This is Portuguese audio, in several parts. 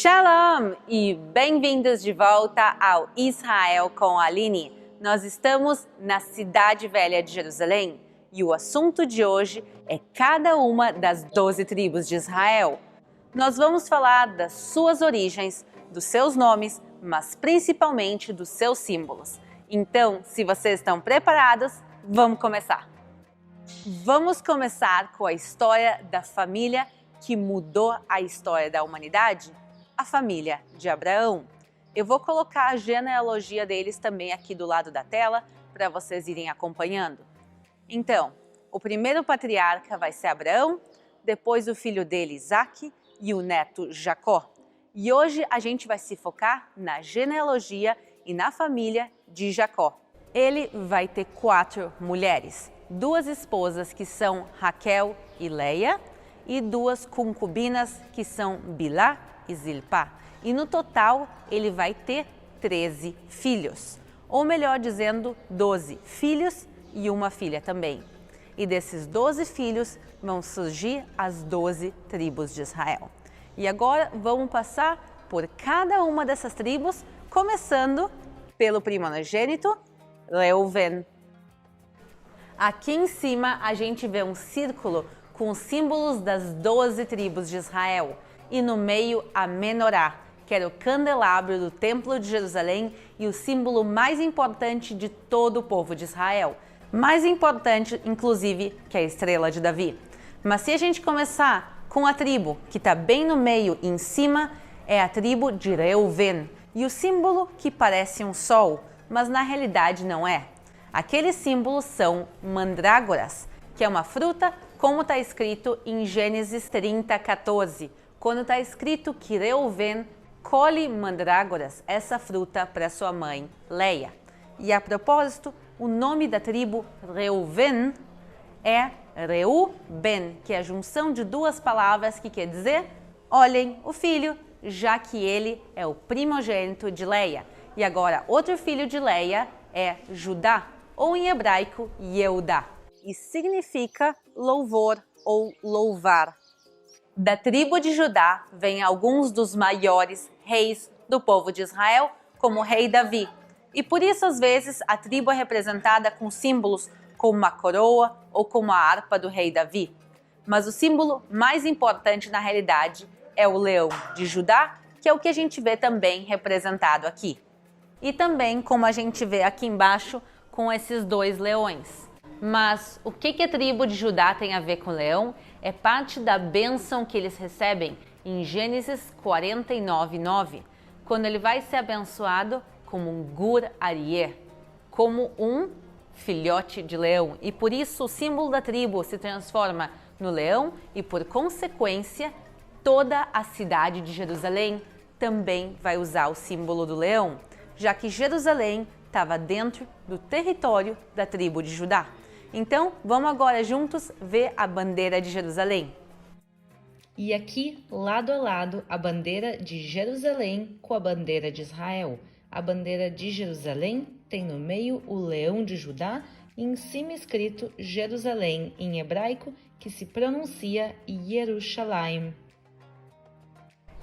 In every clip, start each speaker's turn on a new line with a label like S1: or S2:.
S1: Shalom e bem-vindos de volta ao Israel com a Aline. Nós estamos na Cidade Velha de Jerusalém e o assunto de hoje é cada uma das 12 tribos de Israel. Nós vamos falar das suas origens, dos seus nomes, mas principalmente dos seus símbolos. Então, se vocês estão preparados, vamos começar. Vamos começar com a história da família que mudou a história da humanidade? A família de Abraão. Eu vou colocar a genealogia deles também aqui do lado da tela para vocês irem acompanhando. Então, o primeiro patriarca vai ser Abraão, depois o filho dele Isaque e o neto Jacó. E hoje a gente vai se focar na genealogia e na família de Jacó. Ele vai ter 4 mulheres, 2 esposas que são Raquel e Leia e 2 concubinas que são Bilá e Zilpá. E no total ele vai ter 13 filhos, ou melhor dizendo, 12 filhos e uma filha também. E desses 12 filhos vão surgir as 12 tribos de Israel. E agora vamos passar por cada uma dessas tribos, começando pelo primogênito, Reuven. Aqui em cima a gente vê um círculo com os símbolos das 12 tribos de Israel. E no meio a menorá, que era o candelabro do Templo de Jerusalém e o símbolo mais importante de todo o povo de Israel. Mais importante, inclusive, que a estrela de Davi. Mas se a gente começar com a tribo que está bem no meio e em cima, é a tribo de Reuven. E o símbolo que parece um sol, mas na realidade não é. Aqueles símbolos são mandrágoras, que é uma fruta, como está escrito em Gênesis 30:14. Quando está escrito que Reuven colhe mandrágoras, essa fruta para sua mãe, Leia. E a propósito, o nome da tribo Reuven é Reuben, que é a junção de 2 palavras que quer dizer olhem o filho, já que ele é o primogênito de Leia. E agora, outro filho de Leia é Judá, ou em hebraico, Yehudá, e significa louvor ou louvar. Da tribo de Judá vêm alguns dos maiores reis do povo de Israel, como o rei Davi. E por isso, às vezes, a tribo é representada com símbolos como uma coroa ou como a harpa do rei Davi. Mas o símbolo mais importante, na realidade, é o leão de Judá, que é o que a gente vê também representado aqui. E também, como a gente vê aqui embaixo, com esses 2 leões. Mas o que a tribo de Judá tem a ver com o leão? É parte da bênção que eles recebem em Gênesis 49:9, quando ele vai ser abençoado como um gur aryeh, como um filhote de leão. E por isso o símbolo da tribo se transforma no leão e, por consequência, toda a cidade de Jerusalém também vai usar o símbolo do leão, já que Jerusalém estava dentro do território da tribo de Judá. Então, vamos agora juntos ver a bandeira de Jerusalém.
S2: E aqui, lado a lado, a bandeira de Jerusalém com a bandeira de Israel. A bandeira de Jerusalém tem no meio o leão de Judá e em cima escrito Jerusalém em hebraico, que se pronuncia Yerushalayim.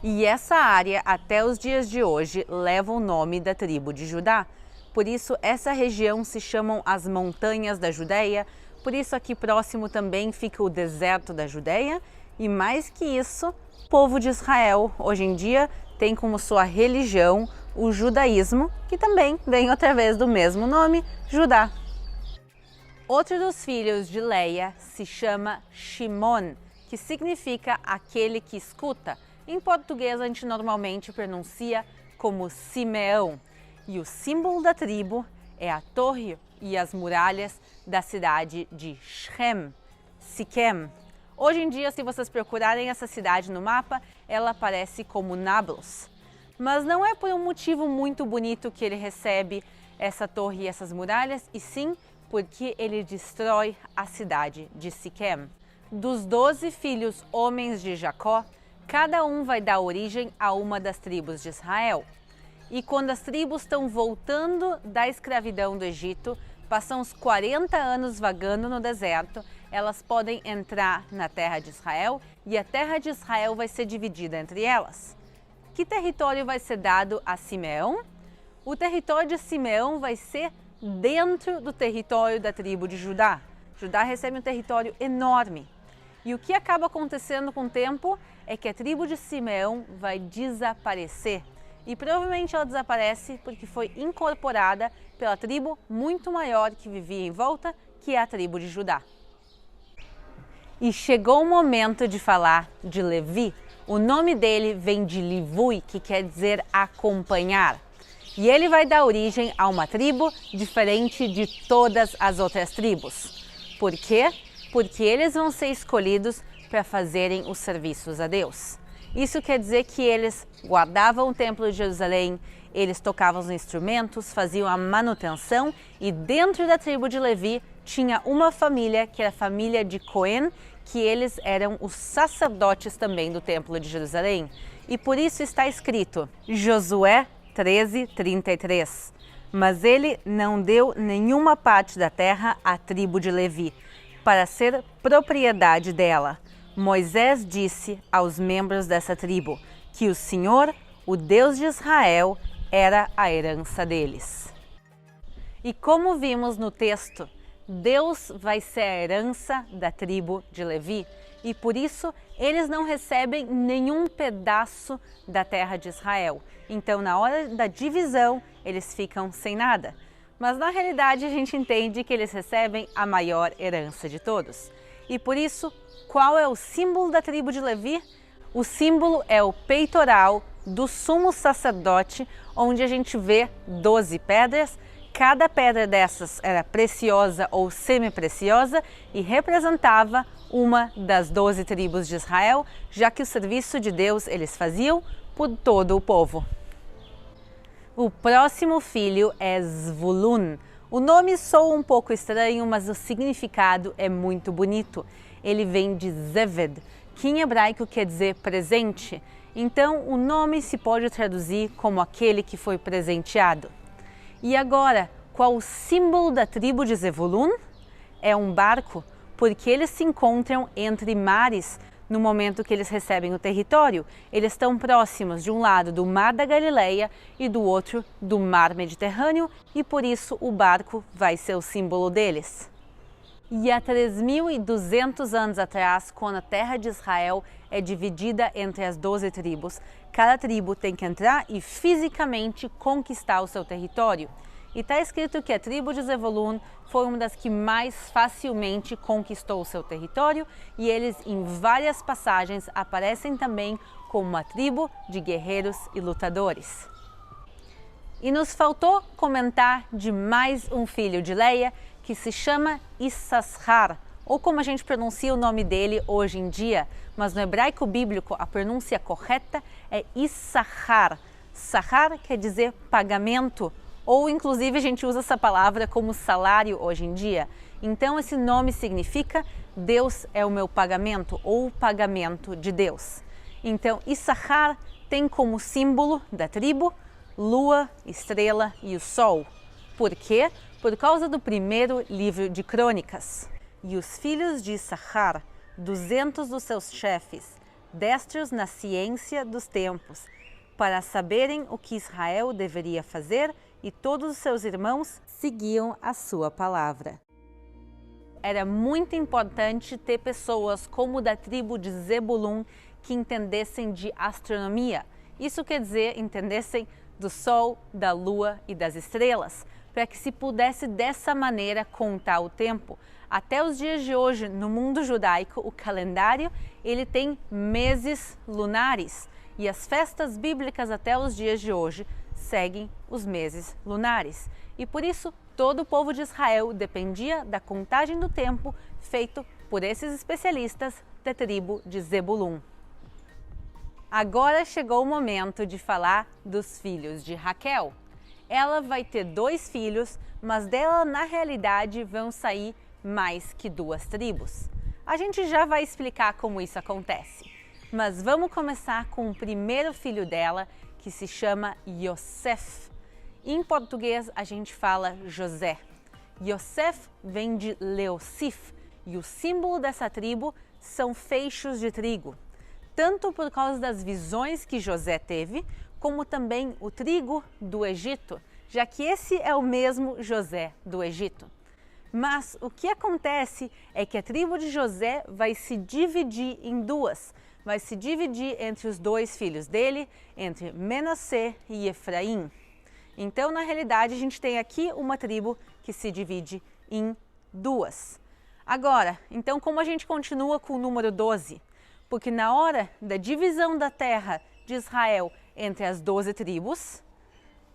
S1: E essa área, até os dias de hoje, leva o nome da tribo de Judá. Por isso, essa região se chamam as Montanhas da Judéia. Por isso, aqui próximo também fica o deserto da Judéia. E mais que isso, o povo de Israel, hoje em dia, tem como sua religião o judaísmo, que também vem através do mesmo nome, Judá. Outro dos filhos de Leia se chama Shimon, que significa aquele que escuta. Em português, a gente normalmente pronuncia como Simeão. E o símbolo da tribo é a torre e as muralhas da cidade de Sichem, Siquém. Hoje em dia, se vocês procurarem essa cidade no mapa, ela aparece como Nablus. Mas não é por um motivo muito bonito que ele recebe essa torre e essas muralhas, e sim porque ele destrói a cidade de Siquém. Dos 12 filhos homens de Jacó, cada um vai dar origem a uma das tribos de Israel. E quando as tribos estão voltando da escravidão do Egito, passam uns 40 anos vagando no deserto, elas podem entrar na terra de Israel e a terra de Israel vai ser dividida entre elas. Que território vai ser dado a Simeão? O território de Simeão vai ser dentro do território da tribo de Judá. Judá recebe um território enorme. E o que acaba acontecendo com o tempo é que a tribo de Simeão vai desaparecer. E provavelmente ela desaparece porque foi incorporada pela tribo muito maior que vivia em volta, que é a tribo de Judá. E chegou o momento de falar de Levi. O nome dele vem de Livui, que quer dizer acompanhar. E ele vai dar origem a uma tribo diferente de todas as outras tribos. Por quê? Porque eles vão ser escolhidos para fazerem os serviços a Deus. Isso quer dizer que eles guardavam o templo de Jerusalém, eles tocavam os instrumentos, faziam a manutenção e dentro da tribo de Levi tinha uma família que era a família de Cohen, que eles eram os sacerdotes também do templo de Jerusalém. E por isso está escrito, Josué 13:33. Mas ele não deu nenhuma parte da terra à tribo de Levi, para ser propriedade dela. Moisés disse aos membros dessa tribo que o Senhor, o Deus de Israel, era a herança deles. E como vimos no texto, Deus vai ser a herança da tribo de Levi e por isso eles não recebem nenhum pedaço da terra de Israel. Então, na hora da divisão, eles ficam sem nada. Mas na realidade a gente entende que eles recebem a maior herança de todos. E por isso, qual é o símbolo da tribo de Levi? O símbolo é o peitoral do sumo sacerdote, onde a gente vê 12 pedras. Cada pedra dessas era preciosa ou semi-preciosa e representava uma das 12 tribos de Israel, já que o serviço de Deus eles faziam por todo o povo. O próximo filho é Zvulun. O nome soa um pouco estranho, mas o significado é muito bonito. Ele vem de Zeved, que em hebraico quer dizer presente. Então, o nome se pode traduzir como aquele que foi presenteado. E agora, qual o símbolo da tribo de Zevulun? É um barco, porque eles se encontram entre mares no momento que eles recebem o território. Eles estão próximos de um lado do Mar da Galileia e do outro do Mar Mediterrâneo e por isso o barco vai ser o símbolo deles. E há 3.200 anos atrás, quando a terra de Israel é dividida entre as 12 tribos, cada tribo tem que entrar e fisicamente conquistar o seu território. E está escrito que a tribo de Zevulun foi uma das que mais facilmente conquistou o seu território e eles, em várias passagens, aparecem também como uma tribo de guerreiros e lutadores. E nos faltou comentar de mais um filho de Leia, que se chama Issachar, ou como a gente pronuncia o nome dele hoje em dia, mas no hebraico bíblico a pronúncia correta é Issachar. Sahar quer dizer pagamento, ou inclusive a gente usa essa palavra como salário hoje em dia. Então esse nome significa Deus é o meu pagamento, ou o pagamento de Deus. Então Issachar tem como símbolo da tribo lua, estrela e o sol. Por quê? Por causa do primeiro livro de Crônicas. E os filhos de Issachar, 200 dos seus chefes, destros na ciência dos tempos, para saberem o que Israel deveria fazer, e todos os seus irmãos seguiam a sua palavra. Era muito importante ter pessoas como da tribo de Zebulun que entendessem de astronomia. Isso quer dizer, entendessem do sol, da lua e das estrelas, para que se pudesse dessa maneira contar o tempo. Até os dias de hoje, no mundo judaico, o calendário ele tem meses lunares e as festas bíblicas até os dias de hoje seguem os meses lunares. E por isso, todo o povo de Israel dependia da contagem do tempo feito por esses especialistas da tribo de Zebulun. Agora chegou o momento de falar dos filhos de Raquel. Ela vai ter 2 filhos, mas dela na realidade vão sair mais que 2 tribos. A gente já vai explicar como isso acontece. Mas vamos começar com o primeiro filho dela, que se chama Yosef. Em português a gente fala José. Yosef vem de Leosif e o símbolo dessa tribo são feixes de trigo. tanto por causa das visões que José teve, como também o trigo do Egito, já que esse é o mesmo José do Egito. Mas o que acontece é que a tribo de José vai se dividir em duas. Vai se dividir entre os dois filhos dele, entre Menassé e Efraim. Então, na realidade, a gente tem aqui uma tribo que se divide em duas. Agora, então, como a gente continua com o número 12? Porque na hora da divisão da terra de Israel entre as 12 tribos,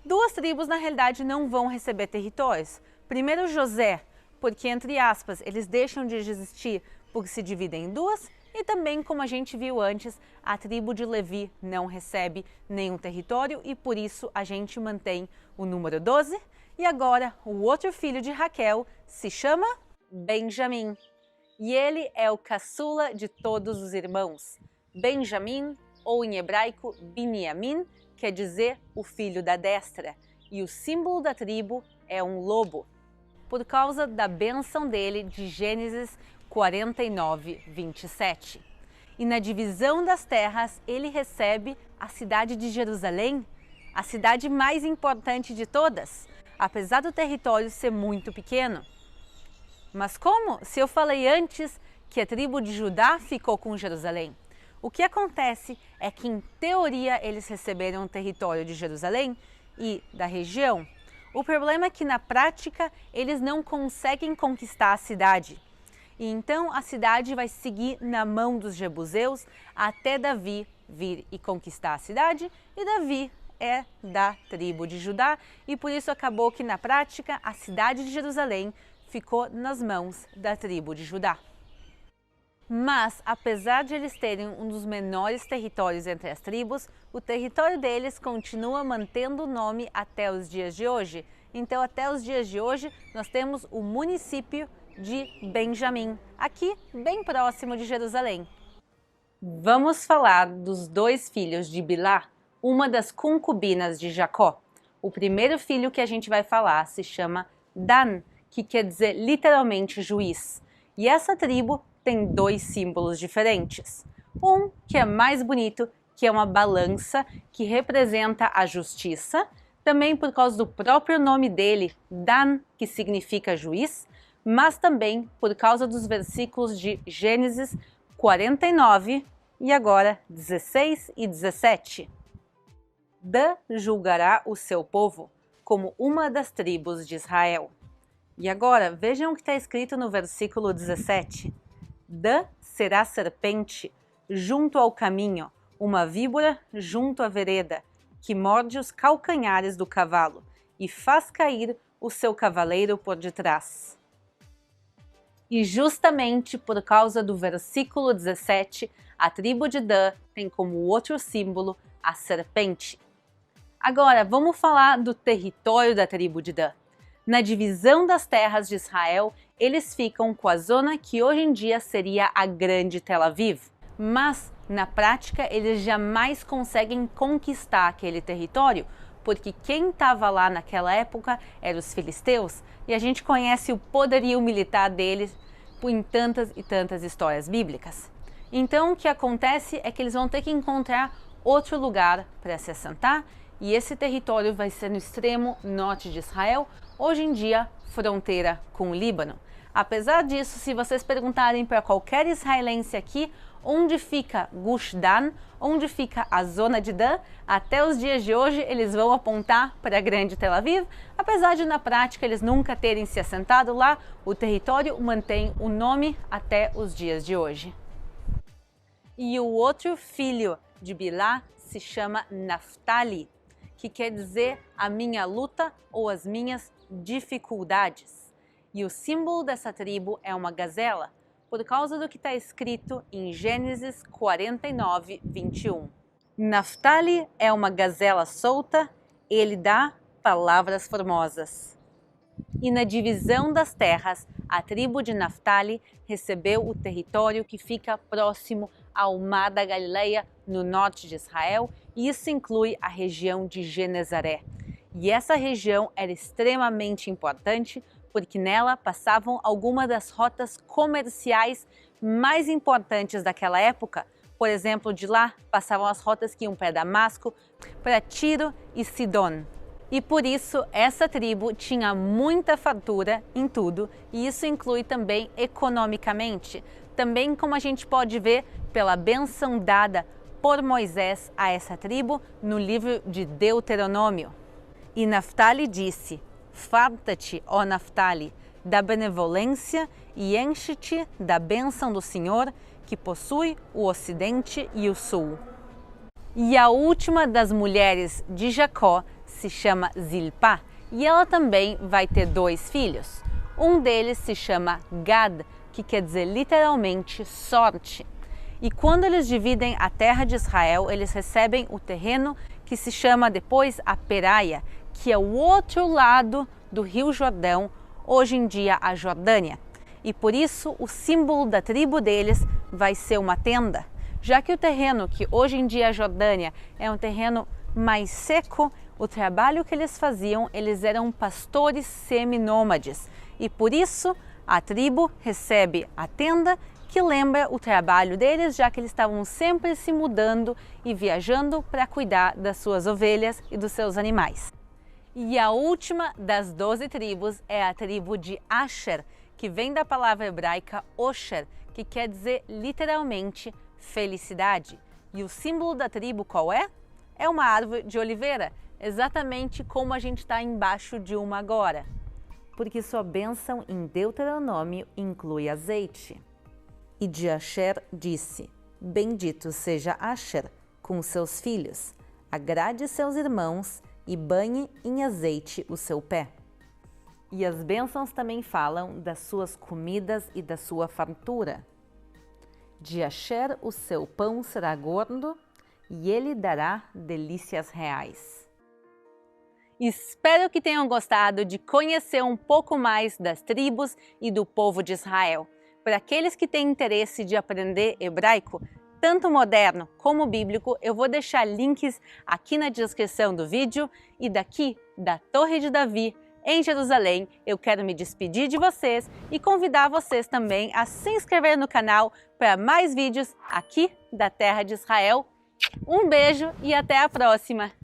S1: duas tribos, na realidade, não vão receber territórios. Primeiro, José, porque, entre aspas, eles deixam de existir porque se dividem em duas. E também, como a gente viu antes, a tribo de Levi não recebe nenhum território e por isso a gente mantém o número 12. E agora, o outro filho de Raquel se chama Benjamim. E ele é o caçula de todos os irmãos. Benjamim, ou em hebraico, Biniamim, quer dizer o filho da destra. E o símbolo da tribo é um lobo, por causa da bênção dele de Gênesis 49, 27. E na divisão das terras, ele recebe a cidade de Jerusalém, a cidade mais importante de todas, apesar do território ser muito pequeno. Mas como? Se eu falei antes que a tribo de Judá ficou com Jerusalém. O que acontece é que, em teoria, eles receberam o território de Jerusalém e da região. O problema é que, na prática, eles não conseguem conquistar a cidade. E então a cidade vai seguir na mão dos jebuseus até Davi vir e conquistar a cidade. E Davi é da tribo de Judá e por isso acabou que, na prática, a cidade de Jerusalém ficou nas mãos da tribo de Judá. Mas, apesar de eles terem um dos menores territórios entre as tribos, o território deles continua mantendo o nome até os dias de hoje. Então, até os dias de hoje, nós temos o município de Benjamim, aqui bem próximo de Jerusalém. Vamos falar dos dois filhos de Bilá, uma das concubinas de Jacó. O primeiro filho que a gente vai falar se chama Dan, que quer dizer literalmente juiz. E essa tribo tem dois símbolos diferentes. Um que é mais bonito, que é uma balança, que representa a justiça, também por causa do próprio nome dele, Dan, que significa juiz, mas também por causa dos versículos de Gênesis 49 e agora 16 e 17. Dan julgará o seu povo como uma das tribos de Israel. E agora vejam o que está escrito no versículo 17. Dan será serpente junto ao caminho, uma víbora junto à vereda, que morde os calcanhares do cavalo e faz cair o seu cavaleiro por detrás. E justamente por causa do versículo 17, a tribo de Dan tem como outro símbolo a serpente. Agora, vamos falar do território da tribo de Dan. Na divisão das terras de Israel, eles ficam com a zona que hoje em dia seria a Grande Tel Aviv. Mas, na prática, eles jamais conseguem conquistar aquele território, porque quem estava lá naquela época eram os filisteus, e a gente conhece o poderio militar deles em tantas e tantas histórias bíblicas. Então, o que acontece é que eles vão ter que encontrar outro lugar para se assentar, e esse território vai ser no extremo norte de Israel, hoje em dia fronteira com o Líbano. Apesar disso, se vocês perguntarem para qualquer israelense aqui onde fica Gush Dan, onde fica a zona de Dan, até os dias de hoje eles vão apontar para a Grande Tel Aviv. Apesar de na prática eles nunca terem se assentado lá, o território mantém o nome até os dias de hoje. E o outro filho de Bilá se chama Naftali, que quer dizer a minha luta ou as minhas dificuldades. E o símbolo dessa tribo é uma gazela, por causa do que está escrito em Gênesis 49, 21. Naftali é uma gazela solta, ele dá palavras formosas. E na divisão das terras, a tribo de Naftali recebeu o território que fica próximo ao Mar da Galileia, no norte de Israel, e isso inclui a região de Genezaré. E essa região era extremamente importante, porque nela passavam algumas das rotas comerciais mais importantes daquela época, Por exemplo, de lá passavam as rotas que iam para Damasco, para Tiro e Sidom. E por isso essa tribo tinha muita fartura em tudo, e isso inclui também economicamente. Também como a gente pode ver pela bênção dada por Moisés a essa tribo no livro de Deuteronômio. E Naftali disse: farta-te, ó Naftali, da benevolência e enche-te da bênção do Senhor, que possui o ocidente e o sul. E a última das mulheres de Jacó se chama Zilpá, e ela também vai ter 2 filhos. Um deles se chama Gad, que quer dizer literalmente sorte. E quando eles dividem a terra de Israel, eles recebem o terreno que se chama depois a Peraia, que é o outro lado do Rio Jordão, hoje em dia a Jordânia. E por isso o símbolo da tribo deles vai ser uma tenda, já que o terreno que hoje em dia a Jordânia é um terreno mais seco. O trabalho que eles faziam, eles eram pastores seminômades, e por isso a tribo recebe a tenda, que lembra o trabalho deles, já que eles estavam sempre se mudando e viajando para cuidar das suas ovelhas e dos seus animais. E a última das 12 tribos é a tribo de Asher, que vem da palavra hebraica Osher, que quer dizer literalmente felicidade. E o símbolo da tribo qual é? É uma árvore de oliveira, exatamente como a gente está embaixo de uma agora. Porque sua bênção em Deuteronômio inclui azeite. E de Asher disse: bendito seja Asher com seus filhos, agrade seus irmãos e banhe em azeite o seu pé. E as bênçãos também falam das suas comidas e da sua fartura. De Asher o seu pão será gordo, e ele dará delícias reais. Espero que tenham gostado de conhecer um pouco mais das tribos e do povo de Israel. Para aqueles que têm interesse de aprender hebraico, tanto moderno como bíblico, eu vou deixar links aqui na descrição do vídeo. E daqui, da Torre de Davi, em Jerusalém, eu quero me despedir de vocês e convidar vocês também a se inscrever no canal para mais vídeos aqui da Terra de Israel. Um beijo e até a próxima!